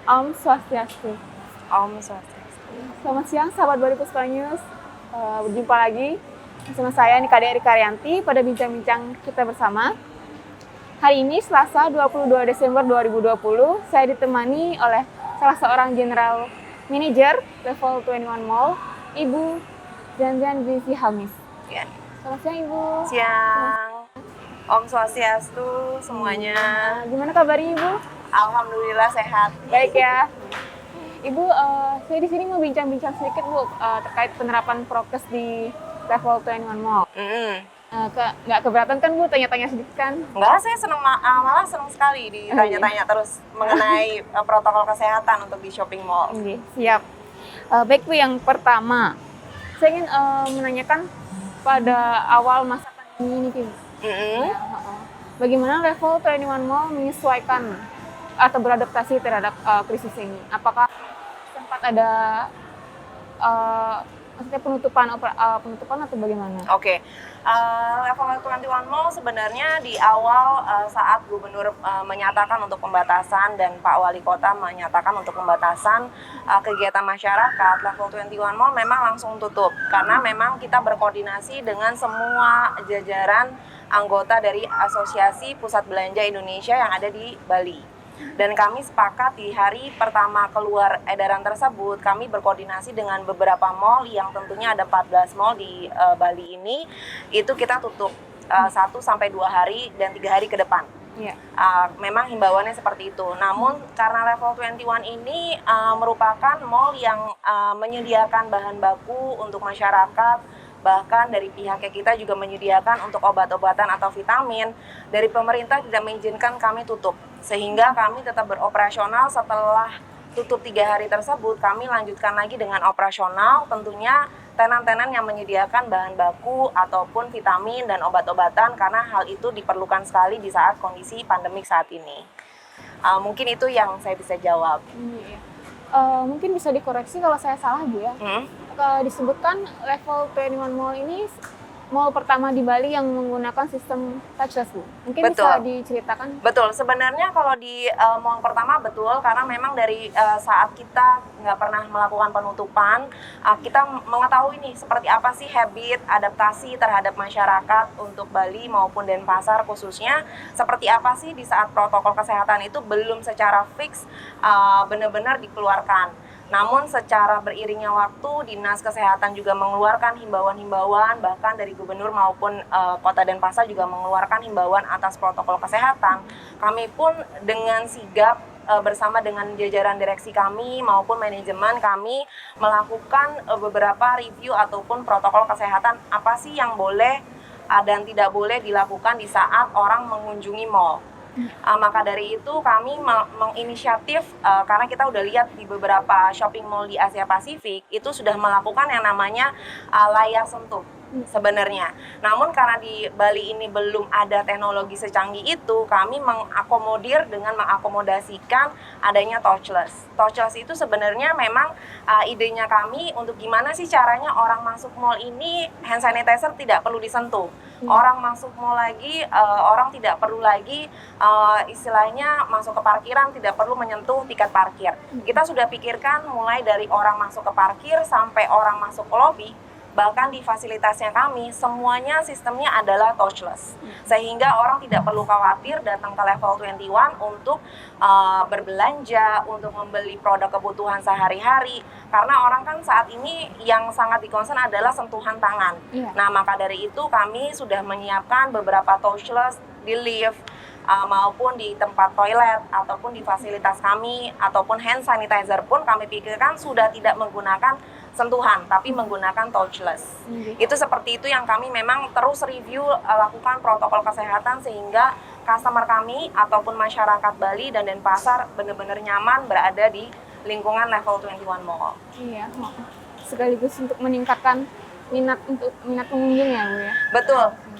Om Swastiastu. Om Swastiastu. Selamat siang sahabat Bali Puspa News. Berjumpa lagi bersama saya Nika Eri Karyanti pada bincang-bincang kita bersama. Hari ini Selasa 22 Desember 2020, saya ditemani oleh salah seorang General Manager Level 21 Mall, Ibu Janjan Zizi Hamis. Ya. Selamat siang Ibu. Siang. Om Swastiastu semuanya. Gimana kabarnya Ibu? Alhamdulillah sehat. Baik ya. Ibu, saya di sini mau bincang-bincang sedikit Bu terkait penerapan prokes di Level 21 Mall. Nggak keberatan kan Bu tanya-tanya sedikit kan? Enggak, saya senang malah senang sekali ditanya-tanya terus mengenai protokol kesehatan untuk di shopping mall. Siap. Baik Bu, yang pertama saya ingin menanyakan pada awal masa pandemi ini Bu. Ya, bagaimana Level 21 Mall menyesuaikan atau beradaptasi terhadap krisis ini? Apakah sempat ada maksudnya penutupan atau bagaimana? Oke. Level 21 Mall sebenarnya di awal saat Gubernur menyatakan untuk pembatasan dan Pak Wali Kota menyatakan untuk pembatasan kegiatan masyarakat, Level 21 Mall memang langsung tutup karena memang kita berkoordinasi dengan semua jajaran anggota dari Asosiasi Pusat Belanja Indonesia yang ada di Bali. Dan kami sepakat di hari pertama keluar edaran tersebut, kami berkoordinasi dengan beberapa mall yang tentunya ada 14 mall di Bali ini, itu kita tutup 1-2 hari dan 3 hari ke depan. Yeah. Memang himbauannya seperti itu. Namun karena Level 21 ini merupakan mall yang menyediakan bahan baku untuk masyarakat, bahkan dari pihaknya kita juga menyediakan untuk obat-obatan atau vitamin. Dari pemerintah tidak mengizinkan kami tutup, sehingga kami tetap beroperasional. Setelah tutup 3 hari tersebut, kami lanjutkan lagi dengan operasional, tentunya tenan-tenan yang menyediakan bahan baku ataupun vitamin dan obat-obatan, karena hal itu diperlukan sekali di saat kondisi pandemik saat ini. Mungkin itu yang saya bisa jawab. Mungkin bisa dikoreksi kalau saya salah Bu ya. Disebutkan Level 21 Mall ini mall pertama di Bali yang menggunakan sistem touchless Bu. Mungkin betul. Bisa diceritakan? Betul, sebenarnya kalau di mall pertama betul, karena memang dari saat kita nggak pernah melakukan penutupan, kita mengetahui nih seperti apa sih habit adaptasi terhadap masyarakat untuk Bali maupun Denpasar khususnya, seperti apa sih di saat protokol kesehatan itu belum secara fix benar-benar dikeluarkan. Namun secara beriringnya waktu, Dinas Kesehatan juga mengeluarkan himbauan-himbauan, bahkan dari Gubernur maupun Kota Denpasar juga mengeluarkan himbauan atas protokol kesehatan. Kami pun dengan sigap bersama dengan jajaran direksi kami maupun manajemen kami melakukan beberapa review ataupun protokol kesehatan apa sih yang boleh dan tidak boleh dilakukan di saat orang mengunjungi mall. Maka dari itu kami menginisiatif, karena kita udah lihat di beberapa shopping mall di Asia Pasifik itu sudah melakukan yang namanya layar sentuh sebenarnya. Namun karena di Bali ini belum ada teknologi secanggih itu, kami mengakomodir dengan mengakomodasikan adanya touchless. Touchless itu sebenarnya memang idenya kami untuk gimana sih caranya orang masuk mall ini hand sanitizer tidak perlu disentuh. Orang masuk mall lagi, orang tidak perlu lagi istilahnya masuk ke parkiran tidak perlu menyentuh tiket parkir. Kita sudah pikirkan mulai dari orang masuk ke parkir sampai orang masuk ke lobby, bahkan di fasilitasnya kami semuanya sistemnya adalah touchless, sehingga orang tidak perlu khawatir datang ke Level 21 untuk berbelanja, untuk membeli produk kebutuhan sehari-hari, karena orang kan saat ini yang sangat dikonsen adalah sentuhan tangan. Nah, maka dari itu kami sudah menyiapkan beberapa touchless di lift maupun di tempat toilet ataupun di fasilitas kami, ataupun hand sanitizer pun kami pikirkan sudah tidak menggunakan sentuhan tapi menggunakan touchless. Itu seperti itu yang kami memang terus review, lakukan protokol kesehatan sehingga customer kami ataupun masyarakat Bali dan Denpasar benar-benar nyaman berada di lingkungan Level 21 Mall. Iya, sekaligus untuk meningkatkan minat pengunjung ya Bu ya.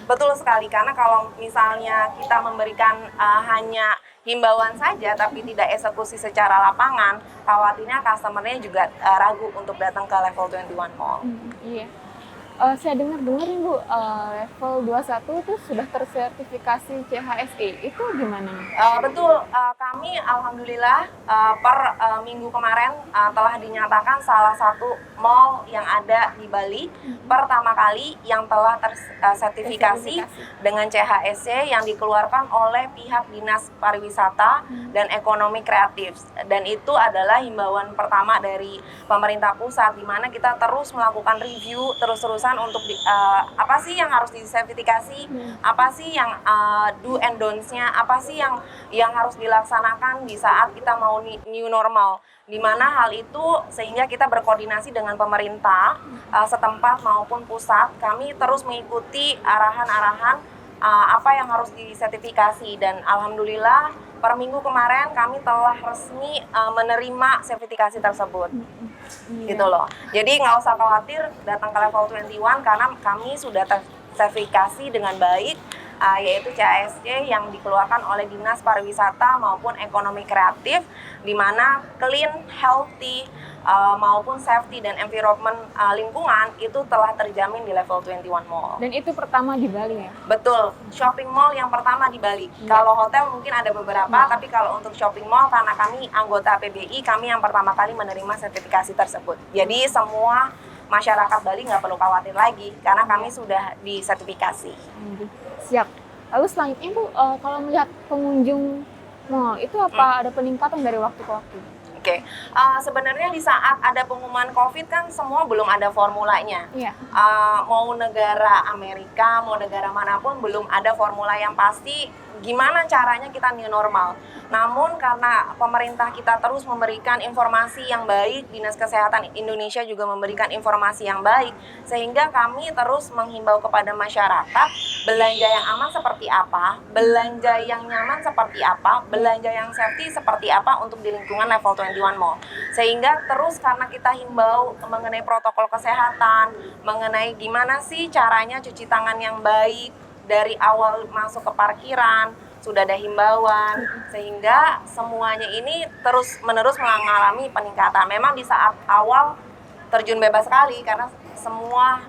Betul sekali, karena kalau misalnya kita memberikan hanya himbauan saja tapi tidak eksekusi secara lapangan, khawatirnya customer-nya juga ragu untuk datang ke Level 21 Mall. Iya. Saya dengar-dengar nih Bu, level 21 itu sudah tersertifikasi CHSE, itu gimana nih? Betul, kami alhamdulillah per minggu kemarin telah dinyatakan salah satu mall yang ada di Bali pertama kali yang telah tersertifikasi dengan CHSE yang dikeluarkan oleh pihak Dinas Pariwisata dan Ekonomi Kreatif. Dan itu adalah himbauan pertama dari pemerintah pusat, di mana kita terus melakukan review terus-terusan untuk apa sih yang harus disertifikasi, apa sih yang do and don'ts-nya, apa sih yang harus dilaksanakan di saat kita mau new normal, di mana hal itu sehingga kita berkoordinasi dengan pemerintah setempat maupun pusat. Kami terus mengikuti arahan-arahan apa yang harus disertifikasi, dan alhamdulillah per minggu kemarin kami telah resmi menerima sertifikasi tersebut. Gitu loh. Jadi nggak usah khawatir datang ke level 21 karena kami sudah tersertifikasi dengan baik, yaitu CHSE yang dikeluarkan oleh Dinas Pariwisata maupun Ekonomi Kreatif, di mana clean, healthy, maupun safety dan environment lingkungan itu telah terjamin di level 21 Mall. Dan itu pertama di Bali ya? Betul, shopping mall yang pertama di Bali. Kalau hotel mungkin ada beberapa, tapi kalau untuk shopping mall karena kami anggota PBI, kami yang pertama kali menerima sertifikasi tersebut. Jadi semua masyarakat Bali nggak perlu khawatir lagi karena kami sudah disertifikasi. Siap. Lalu selanjutnya Bu, kalau melihat pengunjung mall itu apa ada peningkatan dari waktu ke waktu? Oke, sebenarnya di saat ada pengumuman COVID kan semua belum ada formulanya. Iya. Mau negara Amerika, mau negara manapun belum ada formula yang pasti gimana caranya kita new normal. Namun karena pemerintah kita terus memberikan informasi yang baik, Dinas Kesehatan Indonesia juga memberikan informasi yang baik, sehingga kami terus menghimbau kepada masyarakat belanja yang aman seperti apa, belanja yang nyaman seperti apa, belanja yang safety seperti apa untuk di lingkungan level 21 Mall. Sehingga terus karena kita himbau mengenai protokol kesehatan, mengenai gimana sih caranya cuci tangan yang baik dari awal masuk ke parkiran, sudah ada himbauan, sehingga semuanya ini terus-menerus mengalami peningkatan. Memang di saat awal terjun bebas sekali karena semua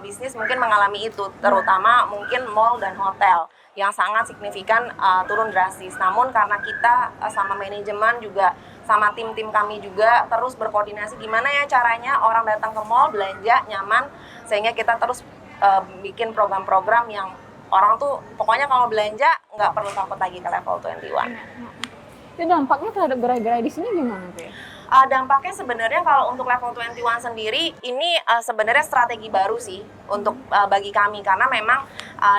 bisnis mungkin mengalami itu, terutama mungkin mall dan hotel yang sangat signifikan turun drastis. Namun karena kita sama manajemen juga sama tim-tim kami juga terus berkoordinasi gimana ya caranya orang datang ke mall belanja nyaman, sehingga kita terus bikin program-program yang orang tuh pokoknya kalau belanja nggak perlu takut lagi ke level 21. Itu dampaknya terhadap gerai-gerai di sini gimana tuh ya? Dampaknya sebenarnya kalau untuk level 21 sendiri ini sebenarnya strategi baru sih untuk bagi kami, karena memang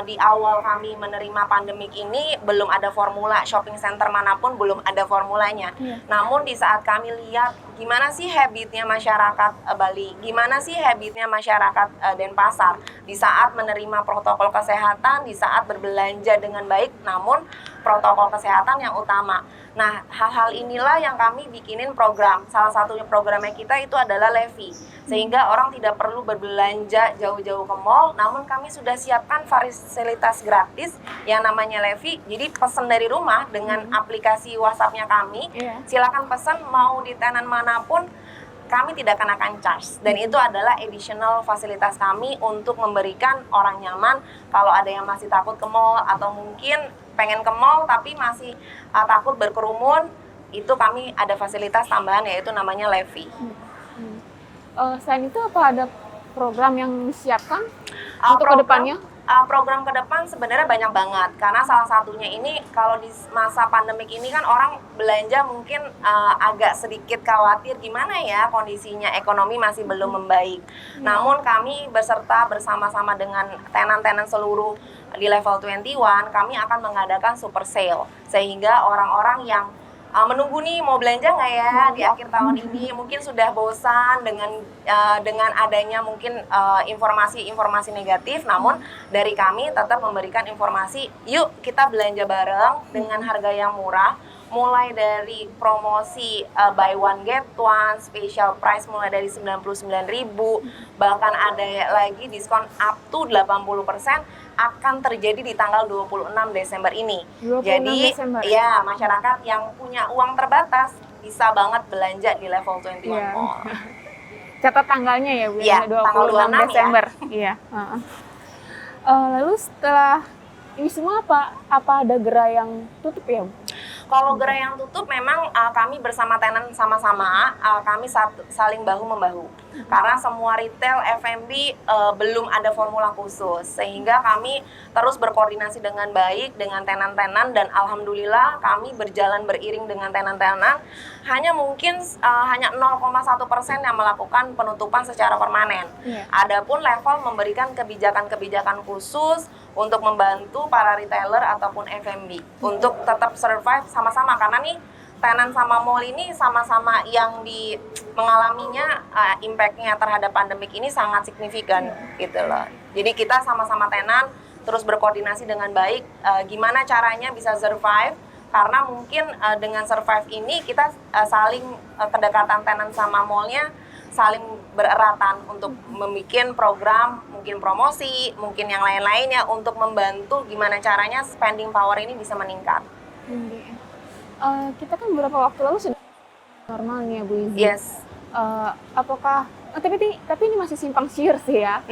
di awal kami menerima pandemik ini belum ada formula, shopping center manapun belum ada formulanya. Namun di saat kami lihat gimana sih habitnya masyarakat Bali, gimana sih habitnya masyarakat Denpasar di saat menerima protokol kesehatan, di saat berbelanja dengan baik, namun protokol kesehatan yang utama. Nah, hal-hal inilah yang kami bikinin program. Salah satunya programnya kita itu adalah Levi. Sehingga orang tidak perlu berbelanja jauh-jauh ke mall, namun kami sudah siapkan fasilitas gratis yang namanya Levi. Jadi pesan dari rumah dengan aplikasi WhatsApp-nya kami, silakan pesan mau di tenan manapun, kami tidak kenakan charge. Dan itu adalah additional fasilitas kami untuk memberikan orang nyaman kalau ada yang masih takut ke mall atau mungkin pengen ke mall tapi masih takut berkerumun, itu kami ada fasilitas tambahan yaitu namanya Levi. Selain itu apa ada program yang disiapkan untuk kedepannya? Program ke depan sebenarnya banyak banget, karena salah satunya ini kalau di masa pandemik ini kan orang belanja mungkin agak sedikit khawatir gimana ya kondisinya ekonomi masih belum membaik. Namun kami beserta bersama-sama dengan tenan-tenan seluruh di level 21 kami akan mengadakan super sale, sehingga orang-orang yang menunggu nih mau belanja nggak ya di akhir tahun ini, mungkin sudah bosan dengan adanya mungkin informasi-informasi negatif, namun dari kami tetap memberikan informasi, yuk kita belanja bareng dengan harga yang murah, mulai dari promosi buy one get one, special price mulai dari 99.000, bahkan ada lagi diskon up to 80% akan terjadi di tanggal 26 Desember ini. 26 Jadi Desember. ya masyarakat yang punya uang terbatas bisa banget belanja di level 21 Mall. catat tanggalnya ya Bu, Iya, tanggal 26 26 Desember. Iya. Heeh. Lalu setelah ini semua apa ada gerai yang tutup ya Bu? Kalau gerai yang tutup memang kami bersama tenan sama-sama kami saling bahu-membahu. Karena semua retail F&B belum ada formula khusus, sehingga kami terus berkoordinasi dengan baik dengan tenan-tenan, dan alhamdulillah kami berjalan beriring dengan tenan-tenan. Hanya mungkin hanya 0,1% yang melakukan penutupan secara permanen. Iya. Adapun level memberikan kebijakan-kebijakan khusus untuk membantu para retailer ataupun F&B untuk tetap survive sama-sama, karena nih tenan sama mall ini sama-sama yang mengalaminya impact-nya terhadap pandemik ini sangat signifikan gitu loh. Jadi kita sama-sama tenan terus berkoordinasi dengan baik gimana caranya bisa survive, karena mungkin dengan survive ini kita saling kedekatan tenan sama mallnya saling bereratan untuk membuat program, mungkin promosi, mungkin yang lain-lainnya untuk membantu gimana caranya spending power ini bisa meningkat. Kita kan beberapa waktu lalu sudah normal nih ya Bu Izzy. Yes. Apakah tapi ini masih simpang siur sih ya.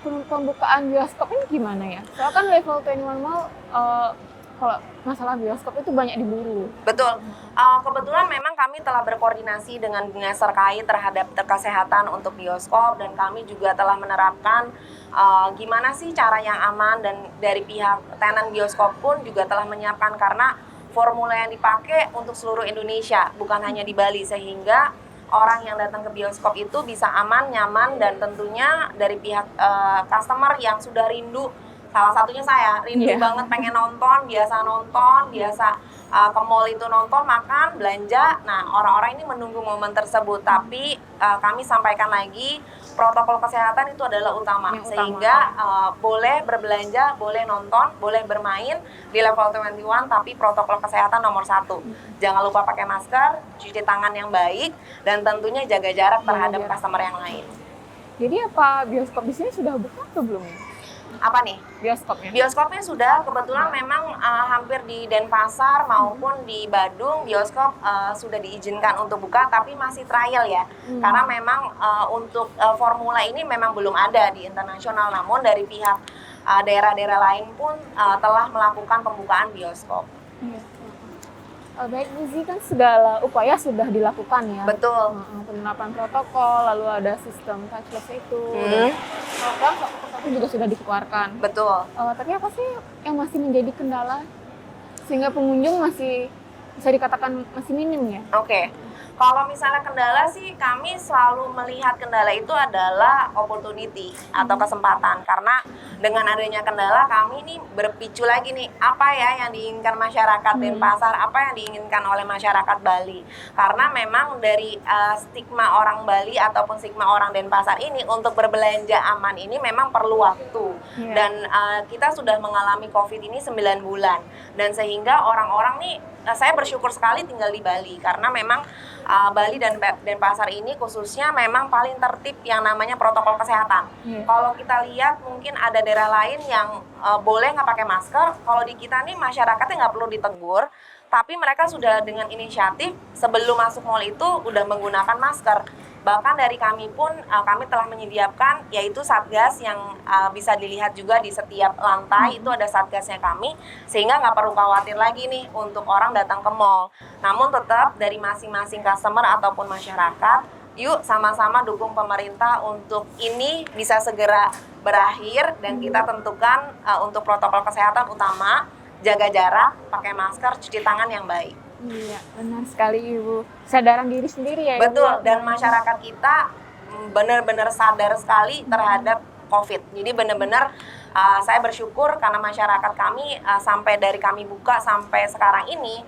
Pembukaan bioskop ini gimana ya? Soalnya kan level 21 Mall kalau masalah bioskop itu banyak diburu. Betul. Kebetulan memang kami telah berkoordinasi dengan dinas terkait terhadap kesehatan untuk bioskop, dan kami juga telah menerapkan gimana sih cara yang aman, dan dari pihak tenan bioskop pun juga telah menyiapkan, karena formula yang dipakai untuk seluruh Indonesia, bukan hanya di Bali, sehingga orang yang datang ke bioskop itu bisa aman, nyaman, dan tentunya dari pihak customer yang sudah rindu. Salah satunya saya, rindu banget pengen nonton, biasa ke mall itu nonton, makan, belanja. Nah, orang-orang ini menunggu momen tersebut, tapi kami sampaikan lagi, protokol kesehatan itu adalah utama. Sehingga boleh berbelanja, boleh nonton, boleh bermain di level 21, tapi protokol kesehatan nomor 1. Jangan lupa pakai masker, cuci tangan yang baik, dan tentunya jaga jarak terhadap customer yang lain. Jadi apa bioskop di sini sudah buka atau belum? Apa nih? Bioskopnya? Bioskopnya sudah, kebetulan memang hampir di Denpasar maupun di Badung bioskop sudah diizinkan untuk buka, tapi masih trial ya. Karena memang untuk formula ini memang belum ada di internasional, namun dari pihak daerah-daerah lain pun telah melakukan pembukaan bioskop. Baik Bu Izzy, kan segala upaya sudah dilakukan ya. Betul. Penerapan protokol, lalu ada sistem touchless itu. Program satu persatu juga sudah dikeluarkan. Betul. Tapi apa sih yang masih menjadi kendala sehingga pengunjung masih bisa dikatakan masih minim ya? Oke. Kalau misalnya kendala sih, kami selalu melihat kendala itu adalah opportunity atau kesempatan. Karena dengan adanya kendala, kami ini berpicu lagi nih, apa ya yang diinginkan masyarakat Denpasar, apa yang diinginkan oleh masyarakat Bali. Karena memang dari stigma orang Bali ataupun stigma orang Denpasar ini untuk berbelanja aman ini memang perlu waktu. Dan kita sudah mengalami COVID ini 9 bulan. Dan sehingga orang-orang nih, saya bersyukur sekali tinggal di Bali, karena memang Bali dan Denpasar ini khususnya memang paling tertib yang namanya protokol kesehatan. Kalau kita lihat mungkin ada daerah lain yang boleh nggak pakai masker, kalau di kita nih masyarakatnya nggak perlu ditegur, tapi mereka sudah dengan inisiatif sebelum masuk mall itu udah menggunakan masker. Bahkan dari kami pun kami telah menyediakan yaitu satgas yang bisa dilihat juga di setiap lantai itu ada satgasnya kami, sehingga nggak perlu khawatir lagi nih untuk orang datang ke mall. Namun tetap dari masing-masing customer ataupun masyarakat, yuk sama-sama dukung pemerintah untuk ini bisa segera berakhir, dan kita tentukan untuk protokol kesehatan utama, jaga jarak, pakai masker, cuci tangan yang baik. Iya, benar sekali Ibu. Kesadaran diri sendiri ya. Betul, Ibu. dan masyarakat kita benar-benar sadar sekali terhadap COVID. Jadi benar-benar saya bersyukur karena masyarakat kami sampai dari kami buka sampai sekarang ini,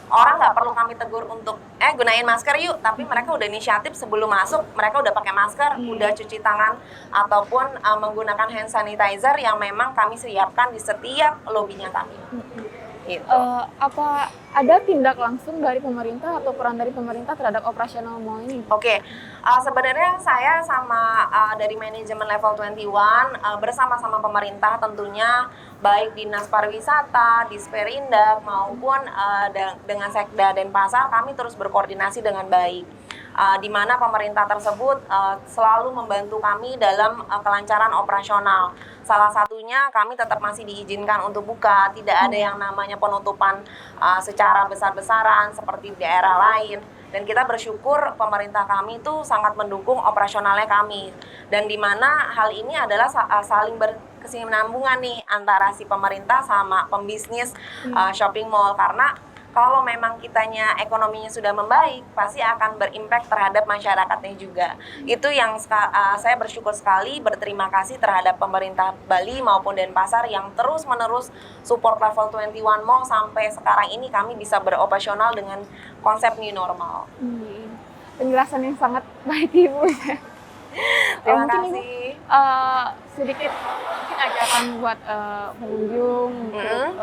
orang nggak perlu kami tegur untuk gunain masker yuk, tapi mereka udah inisiatif sebelum masuk, mereka udah pakai masker, udah cuci tangan ataupun menggunakan hand sanitizer yang memang kami siapkan di setiap lobinya kami. Gitu. Apa ada tindak langsung dari pemerintah atau peran dari pemerintah terhadap operasional mall ini? Oke. Sebenarnya saya sama dari manajemen level 21 bersama-sama pemerintah tentunya, baik Dinas Pariwisata, Disperindak maupun dengan Sekda Denpasar, kami terus berkoordinasi dengan baik. di mana pemerintah tersebut selalu membantu kami dalam kelancaran operasional. Salah satunya kami tetap masih diizinkan untuk buka, tidak ada yang namanya penutupan secara besar-besaran seperti di daerah lain. Dan kita bersyukur pemerintah kami itu sangat mendukung operasionalnya kami. Dan di mana hal ini adalah saling berkesinambungan nih antara si pemerintah sama pembisnis shopping mall, karena kalau memang kitanya ekonominya sudah membaik, pasti akan berimpact terhadap masyarakatnya juga. Itu yang saya bersyukur sekali, berterima kasih terhadap pemerintah Bali maupun Denpasar yang terus-menerus support Level 21 Mall sampai sekarang ini kami bisa beroperasional dengan konsep new normal. Penjelasan yang sangat baik Ibu. Terima mungkin kasih. Ibu, sedikit mungkin ajakan buat pengunjung untuk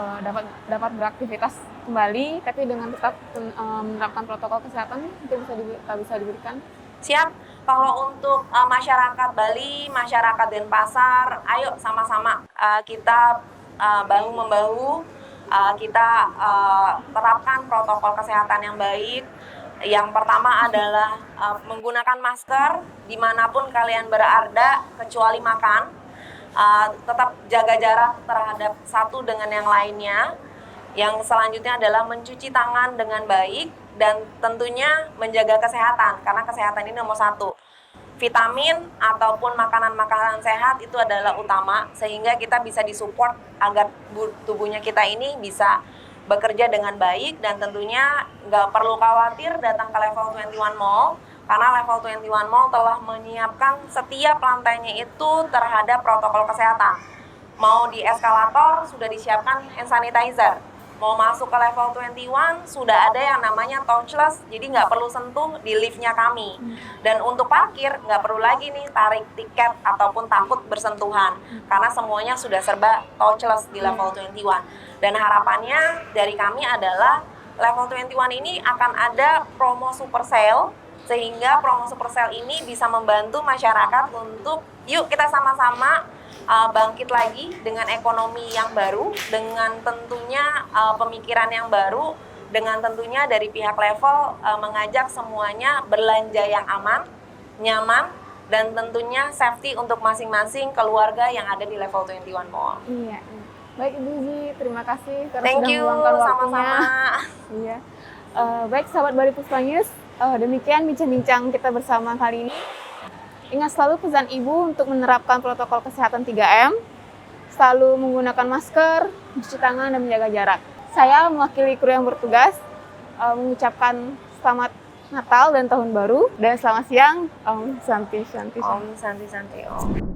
dapat beraktivitas kembali, tapi dengan tetap menerapkan protokol kesehatan, mungkin bisa diberikan. Siap. Kalau untuk masyarakat Bali, masyarakat Denpasar, ayo sama-sama kita bahu membahu, kita terapkan protokol kesehatan yang baik. Yang pertama adalah menggunakan masker dimanapun kalian berada, kecuali makan. Tetap jaga jarak terhadap satu dengan yang lainnya. Yang selanjutnya adalah mencuci tangan dengan baik dan tentunya menjaga kesehatan, karena kesehatan ini nomor satu. Vitamin ataupun makanan-makanan sehat itu adalah utama, sehingga kita bisa disupport agar tubuhnya kita ini bisa bekerja dengan baik. Dan tentunya nggak perlu khawatir datang ke Level 21 Mall, karena Level 21 Mall telah menyiapkan setiap lantainya itu terhadap protokol kesehatan. Mau di eskalator sudah disiapkan hand sanitizer, mau masuk ke Level 21 sudah ada yang namanya touchless, jadi nggak perlu sentuh di liftnya kami. Dan untuk parkir nggak perlu lagi nih tarik tiket ataupun takut bersentuhan, karena semuanya sudah serba touchless di Level 21. Dan harapannya dari kami adalah Level 21 ini akan ada promo super sale, sehingga promo super sale ini bisa membantu masyarakat untuk yuk kita sama-sama bangkit lagi dengan ekonomi yang baru, dengan tentunya pemikiran yang baru, dengan tentunya dari pihak Level mengajak semuanya belanja yang aman, nyaman, dan tentunya safety untuk masing-masing keluarga yang ada di Level 21 Mall. Iya. Baik Ibu Zi, terima kasih karena Thank sudah you, meluangkan waktunya. sama-sama. Iya. Baik sahabat Bali Puspa News, demikian bincang-bincang kita bersama kali ini. Ingat selalu pesan Ibu untuk menerapkan protokol kesehatan 3M, selalu menggunakan masker, mencuci tangan, dan menjaga jarak. Saya mewakili kru yang bertugas mengucapkan selamat Natal dan Tahun Baru, dan selamat siang. Om Santi Santi. Om Santi Santi Om.